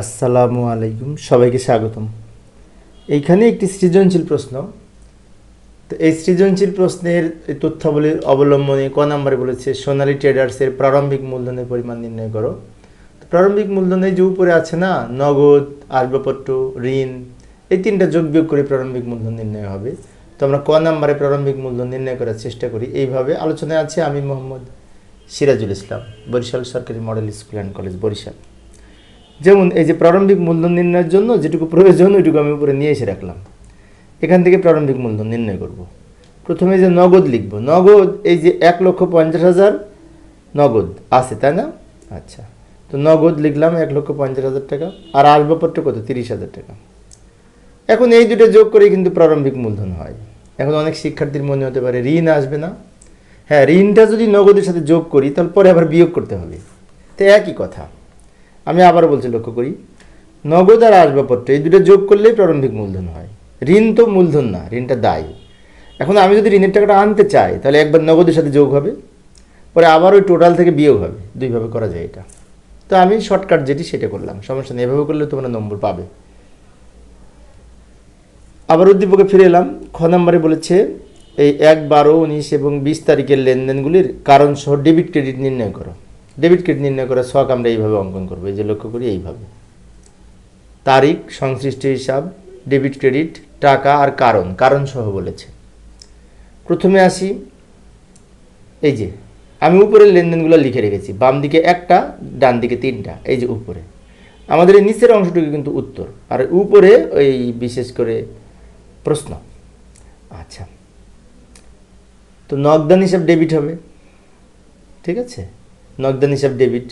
আসসালামু আলাইকুম, সবাইকে স্বাগতম। এইখানে একটি সৃজনশীল প্রশ্ন। তো এই সৃজনশীল প্রশ্নের এই তথ্যাবলীর অবলম্বনে ক নম্বরে বলেছে সোনালী ট্রেডার্সের প্রারম্ভিক মূলধনের পরিমাণ নির্ণয় করো। তো প্রারম্ভিক মূলধনে যে উপরে আছে না, নগদ, আসবাবপত্র, ঋণ, এই তিনটা যোগ বিয়োগ করে প্রারম্ভিক মূলধন নির্ণয় হবে। তো আমরা ক নম্বরে প্রারম্ভিক মূলধন নির্ণয় করার চেষ্টা করি। এইভাবে আলোচনায় আছে আমি মোহাম্মদ সিরাজুল ইসলাম, বরিশাল সরকারি model school and college, Barishal. যেমন এই যে প্রারম্ভিক মূলধন নির্ণয়ের জন্য যেটুকু প্রয়োজন ওইটুকু আমি উপরে নিয়ে এসে রাখলাম। এখান থেকে প্রারম্ভিক মূলধন নির্ণয় করব। প্রথমে যে নগদ লিখব, নগদ এই যে 1,50,000 নগদ আছে, তাই না? আচ্ছা, তো নগদ লিখলাম 1,50,000 টাকা। আর আসবাবপত্র কত? 30,000 টাকা। এখন এই দুটো যোগ করে কিন্তু প্রারম্ভিক মূলধন হয়। এখন অনেক শিক্ষার্থীর মনে হতে পারে ঋণ আসবে না। হ্যাঁ, ঋণটা যদি নগদের সাথে যোগ করি তাহলে পরে আবার বিয়োগ করতে হবে। তো একই কথা। আমি আবারও বলছি, লক্ষ্য করি, নগদ আর আসবাবপত্র এই দুটো যোগ করলেই প্রারম্ভিক মূলধন হয়। ঋণ তো মূলধন না, ঋণটা দায়। এখন আমি যদি ঋণের টাকাটা আনতে চাই তাহলে একবার নগদের সাথে যোগ হবে, পরে আবার ওই টোটাল থেকে বিয়োগ হবে। দুইভাবে করা যায় এটা। তো আমি শর্টকাট যেটি সেটা করলাম, সমস্যা নেই। এভাবে করলে তোমরা নম্বর পাবে। আবার উদ্দীপকে ফিরে এলাম। খ নম্বরে বলেছে এই 1, 12, 19 এবং 20 তারিখের লেনদেনগুলির কারণ সহ ডেবিট ক্রেডিট নির্ণয় করো। ডেবিট ক্রেডিট নির্ণয় করার ছক আমরা এইভাবে অঙ্কন করবো। এই যে লক্ষ্য করি, এইভাবে তারিখ, সংশ্লিষ্ট হিসাব, ডেবিট ক্রেডিট, টাকা আর কারণ সহ বলেছে। প্রথমে আসি, এই যে আমি উপরের লেনদেনগুলো লিখে রেখেছি, বাম দিকে একটা, ডান দিকে তিনটা। এই যে উপরে আমাদের এই নিচের অংশটুকু কিন্তু উত্তর, আর উপরে ওই বিশেষ করে প্রশ্ন। আচ্ছা, তো নগদান হিসাব ডেবিট হবে, ঠিক আছে? নগদান হিসাব ডেবিট,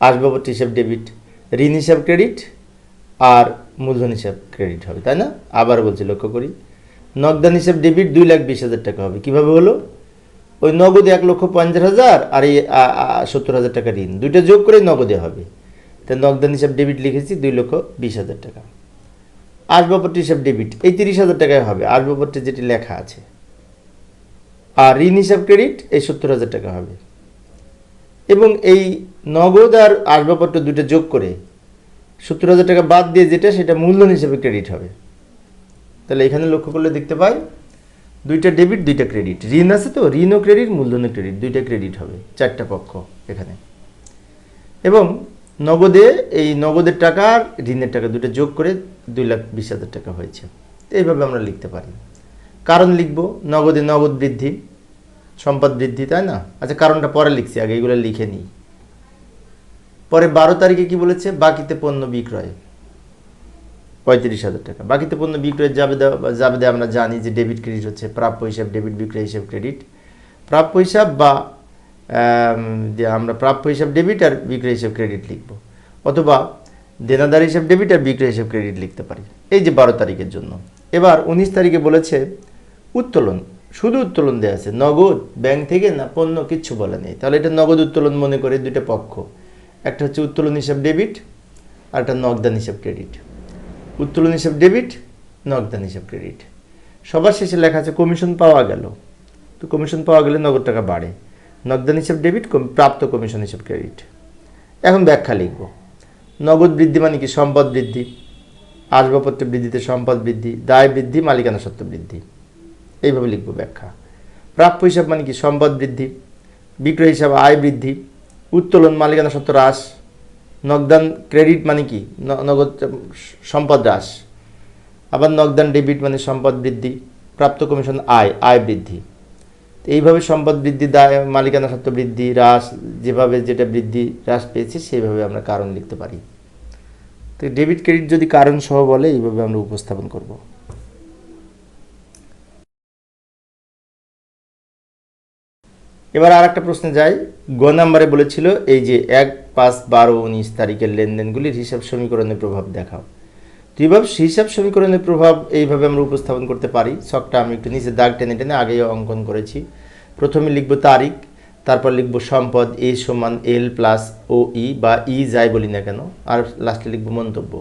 আসবাবপত্র হিসাব ডেবিট, ঋণ হিসাব ক্রেডিট, আর মূলধন হিসাব ক্রেডিট হবে, তাই না? আবার বলছি, লক্ষ্য করি, নগদান হিসাব ডেবিট 2,20,000 টাকা হবে। কিভাবে হলো? ওই নগদে 1,50,000 আর এই 70,000 টাকা ঋণ, দুইটা যোগ করে নগদে হবে। তাই নগদান হিসাব ডেবিট লিখেছি 2,20,000 টাকা। আসবাবপত্র হিসাব ডেবিট এই 30,000 টাকায় হবে, আসবাবপত্রে যেটি লেখা আছে। আর ঋণ হিসাব ক্রেডিট এই 70,000 টাকা হবে। এবং এই নগদ আর আসবাবপত্র দুটো যোগ করে 70,000 টাকা বাদ দিয়ে যেটা, সেটা মূলধন হিসেবে ক্রেডিট হবে। তাহলে এখানে লক্ষ্য করলে দেখতে পাই দুইটা ডেবিট, দুইটা ক্রেডিট। ঋণ আছে তো, ঋণ ও ক্রেডিট, মূলধন ও ক্রেডিট, দুইটা ক্রেডিট হবে, চারটা পক্ষ এখানে। এবং নগদে এই নগদের টাকা আর ঋণের টাকা দুটো যোগ করে 2,20,000 টাকা হয়েছে। এইভাবে আমরা লিখতে পারি। কারণ লিখব, নগদে নগদ বৃদ্ধি, সম্পদ বৃদ্ধি, তাই না? আচ্ছা, কারণটা পরে লিখছি, আগে এগুলো লিখে নিই। পরে 12 তারিখে কি বলেছে? বাকিতে পণ্য বিক্রয় 35,000 টাকা। বাকিতে পণ্য বিক্রয়ের জাবেদা আমরা জানি যে ডেবিট ক্রেডিট হচ্ছে প্রাপ্য হিসাব ডেবিট, বিক্রয় হিসাব ক্রেডিট। প্রাপ্য হিসাব বা আমরা প্রাপ্য হিসাব ডেবিট আর বিক্রয় হিসাব ক্রেডিট লিখব, অথবা দেনাদার হিসাব ডেবিট আর বিক্রয় হিসাব ক্রেডিট লিখতে পারি। এই যে 12 তারিখের জন্য। এবার 19 তারিখে বলেছে উত্তোলন, শুধু উত্তোলন দেওয়া আছে, নগদ ব্যাংক থেকে না, পণ্য কিচ্ছু বলা নেই। তাহলে এটা নগদ উত্তোলন মনে করে দুইটা পক্ষ, একটা হচ্ছে উত্তোলন হিসাব ডেবিট আর একটা নগদান হিসাব ক্রেডিট। উত্তোলন হিসাব ডেবিট, নগদান হিসাব ক্রেডিট। সবার শেষে লেখা আছে কমিশন পাওয়া গেল। তো কমিশন পাওয়া গেলে নগদ টাকা বাড়ে। নগদান হিসাব ডেবিট, প্রাপ্ত কমিশন হিসাব ক্রেডিট। এখন ব্যাখ্যা লিখব। নগদ বৃদ্ধি মানে কি? সম্পদ বৃদ্ধি, আসবাবপত্র বৃদ্ধিতে সম্পদ বৃদ্ধি, দায় বৃদ্ধি, মালিকানা সত্ত্ব বৃদ্ধি। এইভাবে লিখব ব্যাখ্যা। প্রাপ্য হিসাব মানে কি? সম্পদ বৃদ্ধি, বিক্রয় হিসাব আয় বৃদ্ধি, উত্তোলন মালিকানা সত্ত্ব হ্রাস, নগদান ক্রেডিট মানে কি? নগদ সম্পদ হ্রাস। আবার নগদান ডেবিট মানে সম্পদ বৃদ্ধি, প্রাপ্ত কমিশন আয় বৃদ্ধি। এইভাবে সম্পদ বৃদ্ধি, দায়, মালিকানা সত্ত্ব বৃদ্ধি, হ্রাস, যেভাবে যেটা বৃদ্ধি হ্রাস পেয়েছে সেইভাবে আমরা কারণ লিখতে পারি। তো ডেবিট ক্রেডিট যদি কারণ সহ বলে, এইভাবে আমরা উপস্থাপন করব। এবার আর একটা প্রশ্নে যাই। গ নাম্বারে বলেছিল এই যে 1, 5, 12, 19 তারিখের লেনদেনগুলির হিসাব সমীকরণের প্রভাব দেখাও। তো এইভাবে হিসাব সমীকরণের প্রভাব এইভাবে আমরা উপস্থাপন করতে পারি। ছকটা আমি একটু নিচে দাগ টেনে টেনে আগেই অঙ্কন করেছি। প্রথমে লিখব তারিখ, তারপর লিখব সম্পদ এ সমান এল প্লাস ও ই, বা ই যাই বলি না কেন, আর লাস্টে লিখব মন্তব্য।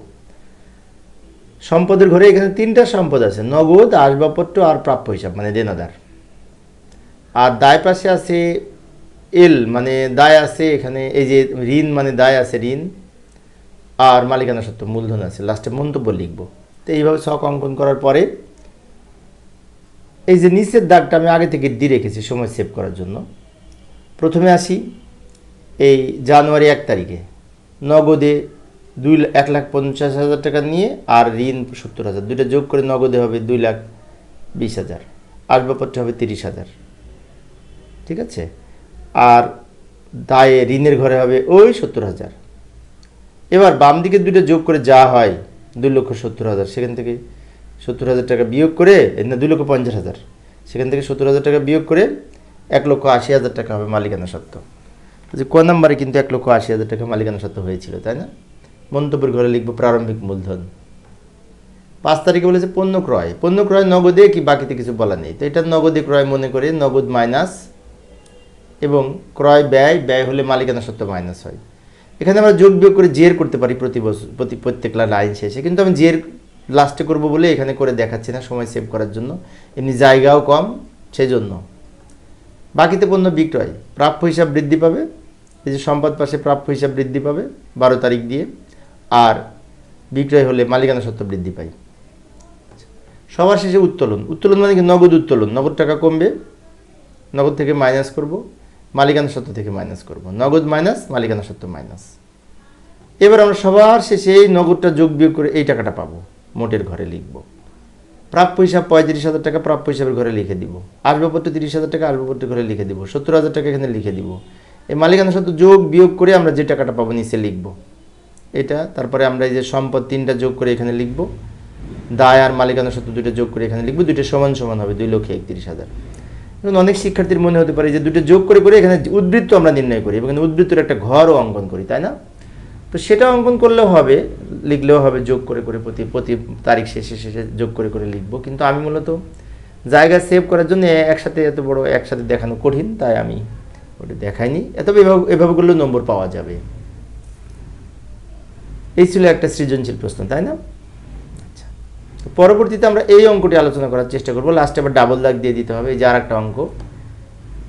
সম্পদের ঘরে এখানে তিনটা সম্পদ আছে, নগদ, আসবাবপত্র আর প্রাপ্য হিসাব মানে দেনাদার। আর দায় পাশে আছে এল মানে দায় আছে, এখানে এই যে ঋণ মানে দায় আছে ঋণ, আর মালিকানা সত্ত্ব মূলধন আছে, লাস্টে মন্তব্য লিখব। তো এইভাবে ছক অঙ্কন করার পরে এই যে নিচের দাগটা আমি আগে থেকে দিয়ে রেখেছি সময় সেভ করার জন্য। প্রথমে আসি এই জানুয়ারি 1 তারিখে নগদে 1,50,000 টাকা নিয়ে আর ঋণ 70,000, দুইটা যোগ করে নগদে হবে 2,20,000, আসবাবপত্র হবে 30,000, ঠিক আছে। আর দায়ে ঋণের ঘরে হবে ওই 70,000। এবার বাম দিকে দুইটা যোগ করে যা হয় 2,70,000, সেখান থেকে 70,000 টাকা বিয়োগ করে, না 2,50,000, সেখান থেকে 70,000 টাকা বিয়োগ করে 1,80,000 টাকা হবে মালিকানা সত্ত্ব। যে ক নম্বরে কিন্তু 1,80,000 টাকা মালিকানা সত্ত্ব হয়েছিল, তাই না। মন্তব্যের ঘরে লিখব প্রারম্ভিক মূলধন। 5 তারিখে বলেছে পণ্য ক্রয়, পণ্য ক্রয় নগদে কি বাকিতে কিছু বলা নেই, তো এটা নগদে ক্রয় মনে করে নগদ মাইনাস, এবং ক্রয় ব্যয়, ব্যয় হলে মালিকানা সত্ত্ব মাইনাস হয়। এখানে আমরা যোগ বিয়োগ করে জের করতে পারি প্রত্যেক লাইন শেষে, কিন্তু আমি জের লাস্টে করব বলে এখানে করে দেখাচ্ছি না সময় সেভ করার জন্য, এমনি জায়গাও কম সেজন্য। বাকিতে পণ্য বিক্রয়, প্রাপ্য হিসাব বৃদ্ধি পাবে, এই যে সম্পদ পাশে প্রাপ্য হিসাব বৃদ্ধি পাবে 12 তারিখ দিয়ে, আর বিক্রয় হলে মালিকানা সত্ত্ব বৃদ্ধি পায়। সবার শেষে উত্তোলন, উত্তোলন মানে কি নগদ উত্তোলন, নগদ টাকা কমবে, নগদ থেকে মাইনাস করব, মালিকানা সত্ত্ব থেকে মাইনাস করব, নগদ মাইনাস মালিকানা সত্ত্ব মাইনাস। এবার আমরা সবার শেষে এই নগদটা যোগ বিয়োগ করে এই টাকাটা পাবো, মোটের ঘরে লিখব। প্রাপ্য হিসাব 35,000 টাকা প্রাপ্য হিসাবের ঘরে লিখে দিব, আসবাবপত্র 30,000 টাকা আসবাবপত্রের ঘরে লিখে দিব, 70,000 টাকা এখানে লিখে দিব। এই মালিকানা সত্ত্ব যোগ বিয়োগ করে আমরা যে টাকাটা পাবো নিচে লিখব এটা। তারপরে আমরা এই যে সম্পদ 3টা যোগ করে এখানে লিখব, দায় আর মালিকানা সত্ত্ব 2টা যোগ করে এখানে লিখব, 2টা সমান সমান হবে 2,31,000। এখন অনেক শিক্ষার্থীর মনে হতে পারে যে 2টা যোগ করে করে এখানে উদ্বৃত্ত আমরা নির্ণয় করি এবং উদ্বৃত্তের একটা ঘরও অঙ্কন করি, তাই না। তো সেটা অঙ্কন করলেও হবে, লিখলেও হবে, যোগ করে করে প্রতি তারিখ শেষে শেষে যোগ করে করে লিখব। কিন্তু আমি মূলত জায়গা সেভ করার জন্য একসাথে এত বড় একসাথে দেখানো কঠিন, তাই আমি ওটা দেখাইনি। এভাবে করলেও নম্বর পাওয়া যাবে। এই ছিল একটা সৃজনশীল প্রশ্ন, তাই না। আচ্ছা, তো পরবর্তীতে আমরা এই অঙ্কটি আলোচনা করার চেষ্টা করব। লাস্টে আবার ডাবল দাগ দিয়ে দিতে হবে, এই যে আর একটা অঙ্ক,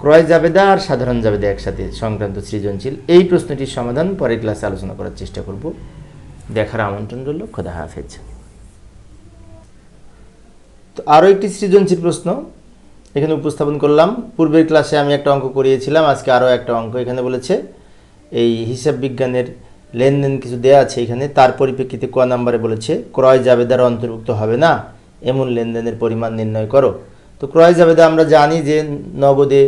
ক্রয় জাবেদা আর সাধারণ জাবেদা একসাথে সংক্রান্ত সৃজনশীল। এই প্রশ্নটির সমাধান পরের ক্লাসে আলোচনা করার চেষ্টা করব। দেখার আমন্ত্রণ রইল। খোদা হাফেজ। তো আরও একটি সৃজনশীল প্রশ্ন এখানে উপস্থাপন করলাম। পূর্বের ক্লাসে আমি একটা অঙ্ক করিয়েছিলাম, আজকে আরও একটা অঙ্ক। এখানে বলেছে এই হিসাব বিজ্ঞানের লেনদেন কিছু দেয়া আছে এখানে, তার পরিপ্রেক্ষিতে ক নাম্বারে বলেছে ক্রয় জাবেদার অন্তর্ভুক্ত হবে না এমন লেনদেনের পরিমাণ নির্ণয় করো। তো ক্রয় জাবেদা আমরা জানি যে নগদে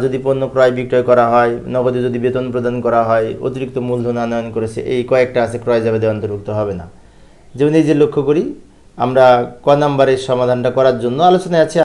যদি পণ্য ক্রয় বিক্রয় করা হয়, নগদে যদি বেতন প্রদান করা হয়, অতিরিক্ত মূলধন আনয়ন করেছে, এই কয়েকটা আছে ক্রয় জাবেদা অন্তর্ভুক্ত হবে না। যেমন এই যে লক্ষ্য করি আমরা ক নাম্বারের সমাধানটা করার জন্য আলোচনায় আছে